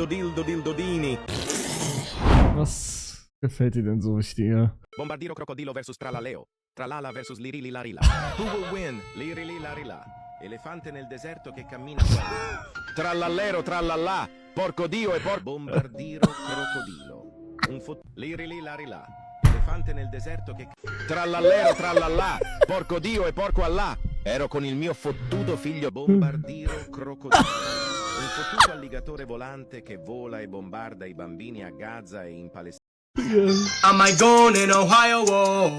dildodini. Was gefällt dir denn so wichtiger? Bombardiro crocodilo versus Tralaleo. Tralala versus Lirililarila. Who will win? Lirililarila. Elefante nel deserto che cammina qua. Trallallero, trallallà. Porco dio e Bombardiro crocodilo. Lirililarila. Elefante nel deserto che... Trallallero, trallallà. Porco dio e porco allà. Ero con il mio fottuto figlio Bombardiro crocodilo. Un fottuto alligatore volante che vola e bombarda i bambini a Gaza e in Palestina. I might go in Ohio, whoa.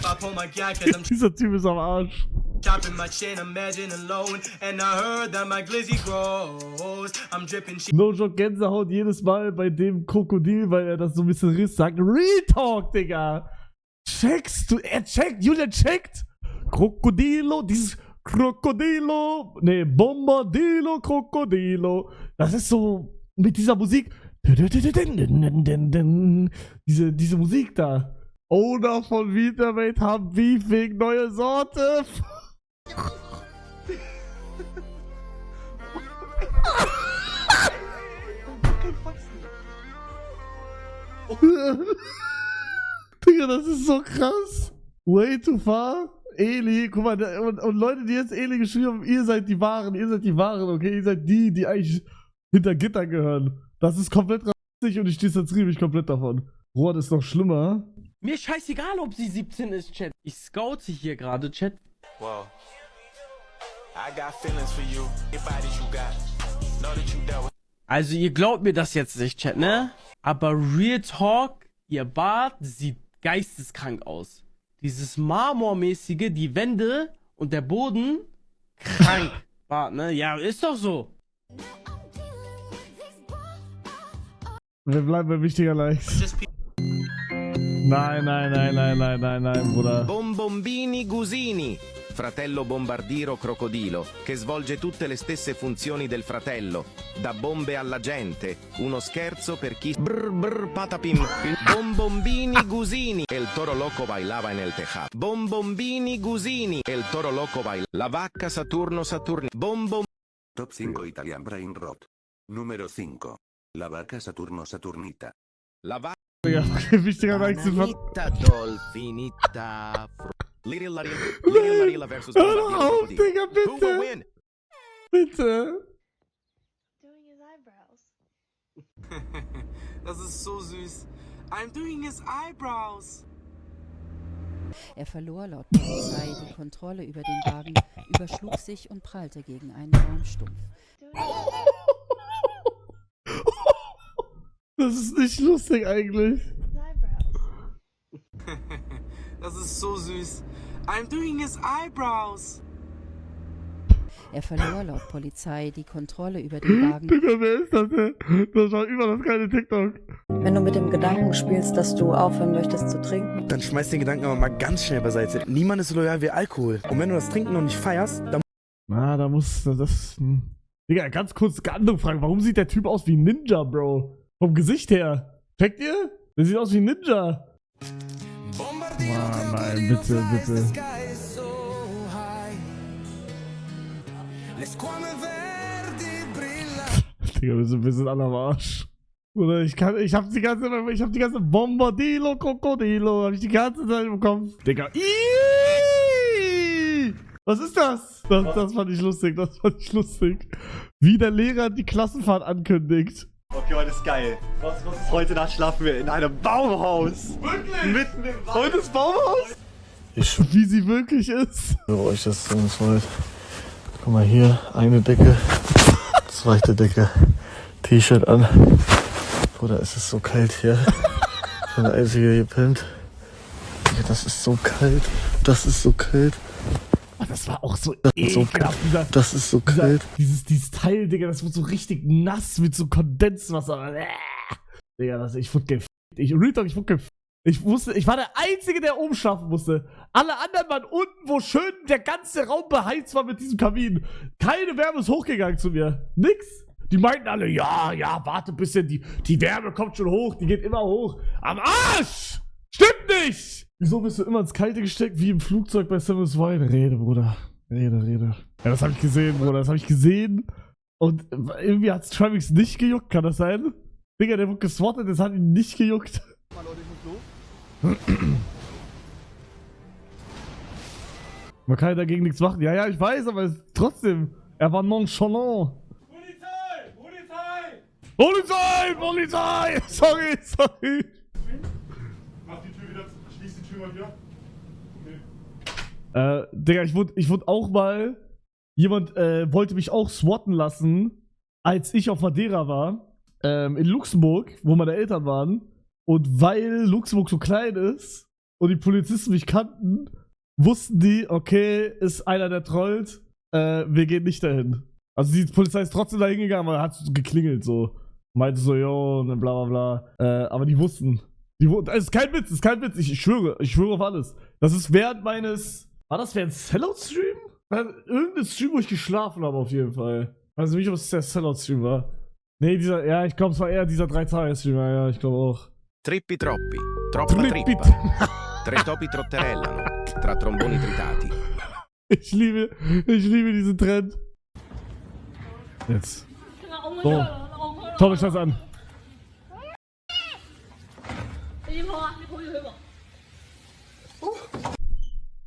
I pull my jack cause I'm Dieser Typ ist am Arsch. chopping my chin, imagine alone. And I heard that my glizzy grows. I'm dripping shit. No joke, Gänsehaut jedes Mal bei dem Krokodil, weil er das so ein bisschen riss, sagt Real Talk, Digga. Checkst du? Er checkt, Julian checkt. Krokodilo, dieses Krokodilo. Ne, Bombardilo, Krokodilo. Das ist so mit dieser Musik. Diese Musik da. Owner von Vitamate haben Beef wegen neue Sorte. Digga, das ist so krass. Way too far. Eli, guck mal, und Leute, die jetzt Eli geschrieben haben, ihr seid die Wahren, okay? Ihr seid die eigentlich hinter Gitter gehören. Das ist komplett rassistisch und ich distanziere mich komplett davon. Rohr ist noch schlimmer. Mir ist scheißegal, ob sie 17 ist, Chat. Ich scoute hier gerade, Chat. Whoa. I got feelings for you. Anybody you got. Know that you dealt with. Also ihr glaubt mir das jetzt nicht, Chat, ne? Aber Real Talk, ihr Bart sieht geisteskrank aus. Dieses Marmormäßige, die Wände und der Boden, krank. Bart, ne? Ja, ist doch so. Wir bleiben bei wichtiger Likes. Nein, Bruder. Bombombini Gusini, fratello Bombardiro Crocodilo, che svolge tutte le stesse funzioni del fratello, da bombe alla gente, uno scherzo per chi... Brr brr patapim, Bombombini Gusini, el toro loco bailava en el tejado. Bombombini Gusini, el toro loco bailava. La vacca Saturno Saturni, Top 5 Italian Brain Rot. Número 5. La vaca Saturno Saturnita. La vacca... Ja, okay, wichtiger Likes sind Finita Dolfinita... Lirilla versus Hör Bombardiro doch auf, Crocodilo. Digga, Who will bitte. win? Bitte. Doing his eyebrows. Das ist so süß. I'm doing his eyebrows. Er verlor laut Polizei die Kontrolle über den Wagen, überschlug sich und prallte gegen einen Baumstumpf. Das ist nicht lustig eigentlich. His eyebrows. Das ist so süß. I'm doing his eyebrows. Er verlor laut Polizei die Kontrolle über den Wagen. Digga, wer ist das denn? Das war über das kleine TikTok. Wenn du mit dem Gedanken spielst, dass du aufhören möchtest zu trinken, Dann schmeiß den Gedanken aber mal ganz schnell beiseite. Niemand ist so loyal wie Alkohol. Und wenn du das Trinken noch nicht feierst, dann... Na, da muss das... Digga, ganz kurz, andere Frage. Warum sieht der Typ aus wie ein Ninja, Bro? Vom Gesicht her. Checkt ihr? Der sieht aus wie ein Ninja. Mann, nein, bitte, bitte. Digga, wir sind alle am Arsch. Oder ich hab die ganze Bombardilo, Krokodilo, hab ich die ganze Zeit im Kopf. Digga, was ist das? Das fand ich lustig, Wie der Lehrer die Klassenfahrt ankündigt. Okay, heute ist geil. Heute Nacht schlafen wir in einem Baumhaus. Wirklich? Mitten im Wald. Heute ist Baumhaus? Wie sie wirklich ist. Für euch das ganz weit. Guck mal hier, eine Decke, zweite Decke, T-Shirt an. Bruder, es ist so kalt hier. Ich bin der Einzige, der hier pennt. Digga, das ist so kalt. Oh, das war auch so ekelhaft. Das ist so kalt. Dieses Teil, Digga, das wird so richtig nass mit so Kondenswasser. Digga, ich wurde gefickt. Ich wurde gefickt. Ich war der Einzige, der oben schlafen musste. Alle anderen waren unten, wo schön der ganze Raum beheizt war mit diesem Kamin. Keine Wärme ist hochgegangen zu mir. Nix. Die meinten alle, ja, warte ein bisschen, die Wärme kommt schon hoch, die geht immer hoch. Am Arsch! Stimmt nicht! Wieso bist du immer ins Kalte gesteckt, wie im Flugzeug bei Simmons Wine? Rede, Bruder. Rede. Ja, das habe ich gesehen, Bruder, das habe ich gesehen. Und irgendwie hat's Travix nicht gejuckt, kann das sein? Digga, der wurde geswattet, das hat ihn nicht gejuckt. Man kann ja dagegen nichts machen. Ja, ich weiß, aber trotzdem, er war nonchalant. Polizei! Sorry! Mach die Tür wieder, schließ die Tür mal wieder. Okay. Digga, ich wurde auch mal, jemand wollte mich auch swatten lassen, als ich auf Madeira war, in Luxemburg, wo meine Eltern waren. Und weil Luxemburg so klein ist und die Polizisten mich kannten, wussten die, okay, ist einer, der trollt, wir gehen nicht dahin. Also die Polizei ist trotzdem da hingegangen, aber hat geklingelt so. Meinte so, yo, und dann bla bla bla. Aber die wussten. Es ist kein Witz, ich schwöre auf alles. Das ist während meines... War das während Sellout-Stream? Irgendein Stream, wo ich geschlafen habe auf jeden Fall. Also nicht, ob es der Sellout-Stream war. Nee, ich glaube, es war eher dieser 3-Tage-Stream, ja, ich glaube auch. Trippi troppi, troppa trippa. Tre topi trotterellano, tra tromboni tritati. Ich liebe diesen Trend. Jetzt. So. Schaut euch das an.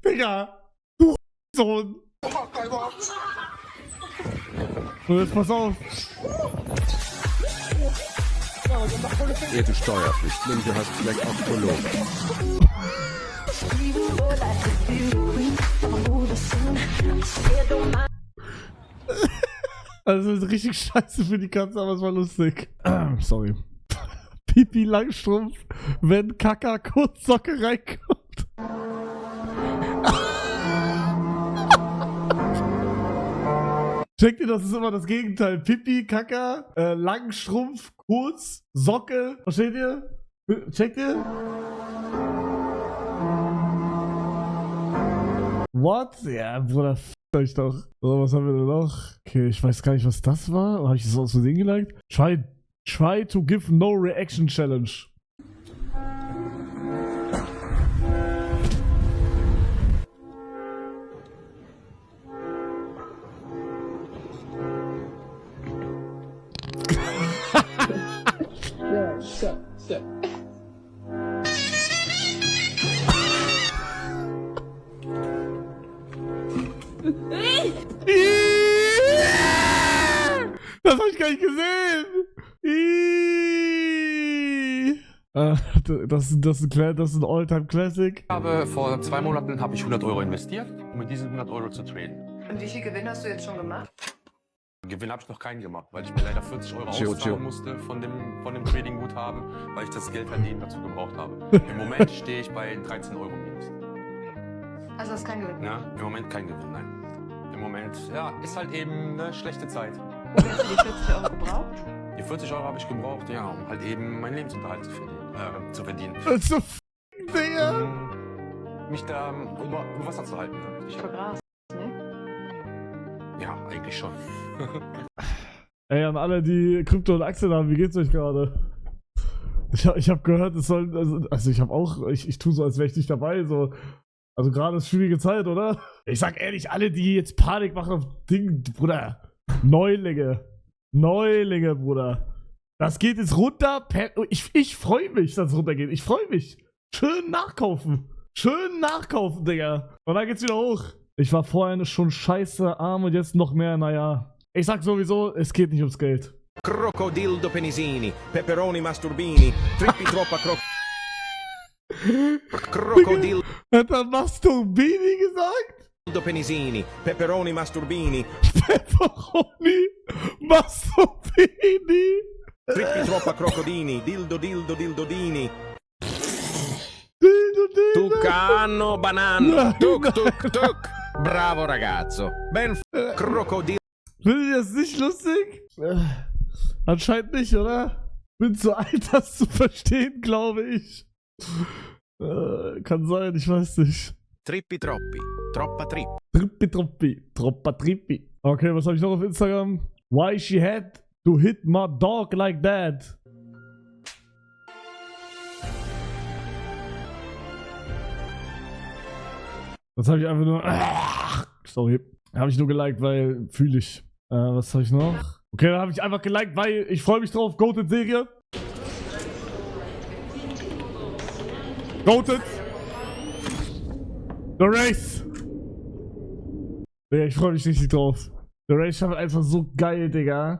Digga! Du Sohn! Und jetzt pass auf! Du Steuerflüchtling, du hast vielleicht auch Pullover. Also das ist richtig scheiße für die Katze, aber es war lustig. Sorry. Pipi Langstrumpf, wenn Kaka Kurzsocke reinkommt. Checkt ihr, das ist immer das Gegenteil. Pipi, Kaka, Langstrumpf, Kurz, Socke. Versteht ihr? Checkt ihr? What? Ja, Bruder, euch doch. So, was haben wir denn noch? Okay, ich weiß gar nicht, was das war. Oder habe ich das aus Versehen geliked? Try to give no reaction challenge. Das hab ich gar nicht gesehen! Das ist ein All-Time-Classic. Vor 2 Monaten habe ich 100 Euro investiert, um mit diesen 100 Euro zu traden. Und wie viel Gewinn hast du jetzt schon gemacht? Gewinn habe ich noch keinen gemacht, weil ich mir leider 40 Euro auszahlen musste von dem Trading-Guthaben, weil ich das Geld halt eben dazu gebraucht habe. Im Moment stehe ich bei 13 Euro minus. Also hast keinen Gewinn? Ja, im Moment kein Gewinn, nein. Im Moment, ja, ist halt eben eine schlechte Zeit. Und hast du die 40 Euro gebraucht? Die 40 Euro habe ich gebraucht, ja, um halt eben meinen Lebensunterhalt zu verdienen. So Digga! Mich da über Wasser zu halten. Für Gras, ne? Ja, eigentlich schon. Ey, an alle, die Krypto und Aktien haben, wie geht's euch gerade? Ich hab gehört, es soll, also ich hab auch, ich tue so, als wäre ich nicht dabei, so. Also gerade ist schwierige Zeit, oder? Ich sag ehrlich, alle, die jetzt Panik machen auf Ding, Bruder. Neulinge, Bruder. Das geht jetzt runter. Ich freue mich, dass es runtergeht. Ich freue mich. Schön nachkaufen, Digga. Und dann geht's wieder hoch. Ich war vorher schon scheiße arm und jetzt noch mehr, naja. Ich sag sowieso, es geht nicht ums Geld. Crocodildo penisini, peperoni masturbini, trippi troppa Crocodildo Hat er Masturbini gesagt? penisini, peperoni masturbini, Pepperoni Masturbini. trippi troppa crocodini, dildodini. Tucano banano, tuk. Bravo ragazzo. Ben Crocodildo. Findet ihr das nicht lustig? Anscheinend nicht, oder? Bin zu alt, das zu verstehen, glaube ich. Kann sein, ich weiß nicht. Trippi troppi, troppa trip. Troppa trippi. Okay, was habe ich noch auf Instagram? Why she had to hit my dog like that? Das habe ich einfach nur... sorry. Habe ich nur geliked, weil fühle ich. Was habe ich noch? Okay, dann habe ich einfach geliked, weil ich freue mich drauf. Goated-Serie. Goated. The Race. Digga, ich freue mich richtig drauf. The Race schafft einfach so geil, Digga.